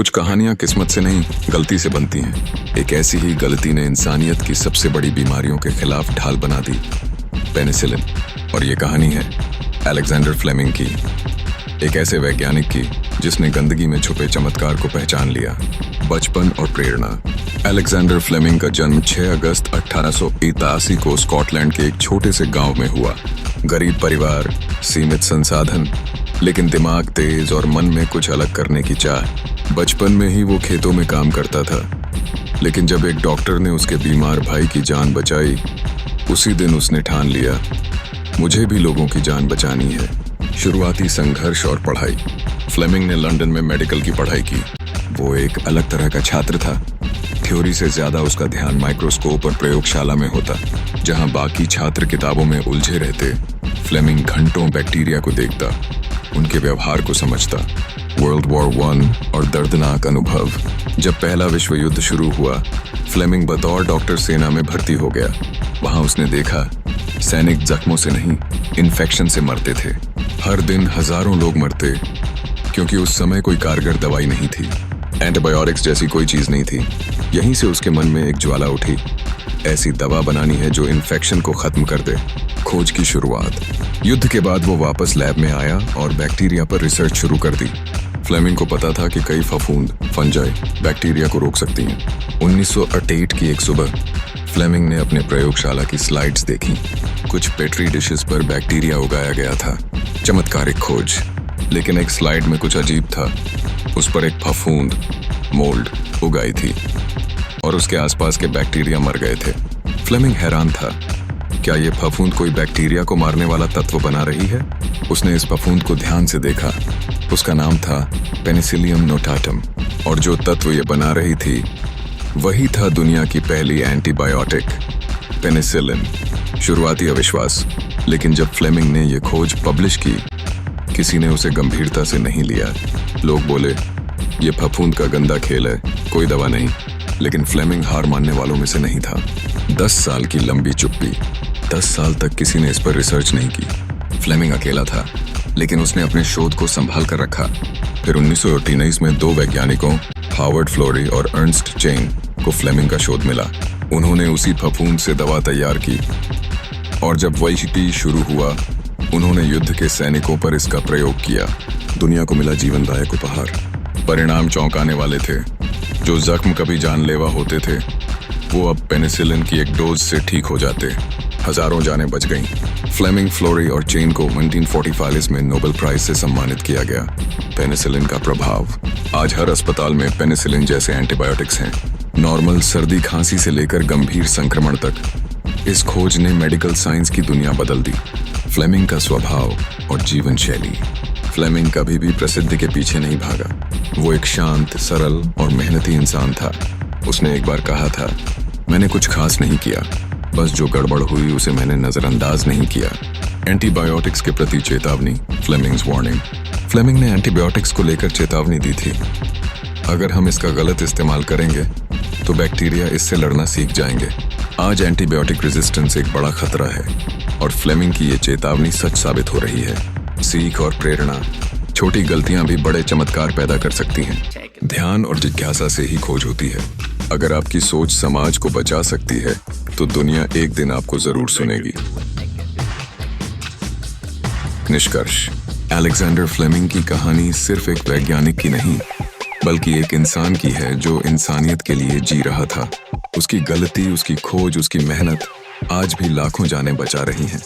कुछ कहानियां किस्मत से नहीं, गलती से बनती हैं। एक ऐसी ही गलती ने इंसानियत की सबसे बड़ी बीमारियों के खिलाफ ढाल बना दी, पेनिसिलिन। और ये कहानी है अलेक्जेंडर फ्लेमिंग की, एक ऐसे वैज्ञानिक की जिसने गंदगी में छुपे चमत्कार को पहचान लिया। बचपन और प्रेरणा। अलेक्जेंडर फ्लेमिंग का जन्म 6 अगस्त 1881 को स्कॉटलैंड के एक छोटे से गांव में हुआ। गरीब परिवार, सीमित संसाधन, लेकिन दिमाग तेज और मन में कुछ अलग करने की चाह। बचपन में ही वो खेतों में काम करता था, लेकिन जब एक डॉक्टर ने उसके बीमार भाई की जान बचाई, उसी दिन उसने ठान लिया, मुझे भी लोगों की जान बचानी है। शुरुआती संघर्ष और पढ़ाई। फ्लेमिंग ने लंदन में मेडिकल की पढ़ाई की। वो एक अलग तरह का छात्र था। थ्योरी से ज्यादा उसका ध्यान माइक्रोस्कोप और प्रयोगशाला में होता। जहां बाकी छात्र किताबों में उलझे रहते, फ्लेमिंग घंटों बैक्टीरिया को देखता, उनके व्यवहार को समझता। वर्ल्ड वॉर 1 और दर्दनाक अनुभव। जब पहला विश्व युद्ध शुरू हुआ, फ्लेमिंग बतौर डॉक्टर सेना में भर्ती हो गया। वहां उसने देखा, सैनिक जख्मों से नहीं, इन्फेक्शन से मरते थे। हर दिन हजारों लोग मरते, क्योंकि उस समय कोई कारगर दवाई नहीं थी, एंटीबायोटिक्स जैसी कोई चीज नहीं थी। यहीं से उसके मन में एक ज्वाला उठी, ऐसी दवा बनानी है जो इन्फेक्शन को खत्म कर दे। खोज की शुरुआत। युद्ध के बाद वो वापस लैब में आया और बैक्टीरिया पर रिसर्च शुरू कर दी। फ्लेमिंग को पता था कि कई फफूंद, फंजाई, बैक्टीरिया को रोक सकती हैं। 1968 की एक सुबह फ्लेमिंग ने अपने प्रयोगशाला की स्लाइड्स देखी। कुछ पेट्री डिशेस पर बैक्टीरिया उगाया गया था। चमत्कारिक खोज। लेकिन एक स्लाइड में कुछ अजीब था। उस पर एक फफूंद, मोल्ड, उगाई थी और उसके आसपास के बैक्टीरिया मर गए थे। फ्लेमिंग हैरान था, क्या ये फफूंद कोई बैक्टीरिया को मारने वाला तत्व बना रही है? उसने इस फफूंद को ध्यान से देखा। उसका नाम था पेनिसिलियम नोटाटम, और जो तत्व ये बना रही थी वही था दुनिया की पहली एंटीबायोटिक, पेनिसिलिन। शुरुआती अविश्वास, लेकिन जब फ्लेमिंग ने ये खोज पब्लिश की, किसी ने उसे गंभीरता से नहीं लिया। लोग बोले, ये फफूंद का गंदा खेल है, कोई दवा नहीं। लेकिन फ्लेमिंग हार मानने वालों में से नहीं था। 10 साल की लंबी चुप्पी। 10 साल तक किसी ने इस पर रिसर्च नहीं की। फ्लेमिंग अकेला था, लेकिन उसने अपने शोध को संभाल कर रखा। फिर 1919 में 2 वैज्ञानिकों, हार्वर्ड फ्लोरी और अर्नस्ट चेन, को फ्लेमिंग का शोध मिला। उन्होंने उसी फफूंद से दवा तैयार की, और जब वही शुरू हुआ, उन्होंने युद्ध के सैनिकों पर इसका प्रयोग किया। दुनिया को मिला जीवनदायक उपहार। परिणाम चौंकाने वाले थे। जो जख्म कभी जानलेवा होते थे, वो अब पेनिसिलिन की एक डोज से ठीक हो जाते। हजारों जानें बच गईं। फ्लेमिंग, फ्लोरी और चेन को 1945 में नोबेल प्राइज से सम्मानित किया गया। पेनिसिलिन का प्रभाव। आज हर अस्पताल में पेनिसिलिन जैसे एंटीबायोटिक्स हैं, नॉर्मल सर्दी खांसी से लेकर गंभीर संक्रमण तक। इस खोज ने मेडिकल साइंस की दुनिया बदल दी। फ्लेमिंग का स्वभाव और जीवन शैली। फ्लेमिंग कभी भी प्रसिद्धि के पीछे नहीं भागा। वो एक शांत, सरल और मेहनती इंसान था। उसने एक बार कहा था, मैंने कुछ खास नहीं किया, बस जो गड़बड़ हुई उसे मैंने नजरअंदाज नहीं किया। एंटीबायोटिक्स के प्रति चेतावनी, फ्लेमिंग्स वार्निंग। फ्लेमिंग ने एंटीबायोटिक्स को लेकर चेतावनी दी थी, अगर हम इसका गलत इस्तेमाल करेंगे तो बैक्टीरिया इससे लड़ना सीख जाएंगे। आज एंटीबायोटिक रेजिस्टेंस एक बड़ा खतरा है, और फ्लेमिंग की ये चेतावनी सच साबित हो रही है। सीख और प्रेरणा। छोटी गलतियां भी बड़े चमत्कार पैदा कर सकती हैं। ध्यान और जिज्ञासा से ही खोज होती है। अगर आपकी सोच समाज को बचा सकती है, तो दुनिया एक दिन आपको जरूर सुनेगी। निष्कर्ष। अलेक्जेंडर फ्लेमिंग की कहानी सिर्फ एक वैज्ञानिक की नहीं, बल्कि एक इंसान की है जो इंसानियत के लिए जी रहा था। उसकी गलती, उसकी खोज, उसकी मेहनत आज भी लाखों जानें बचा रही हैं।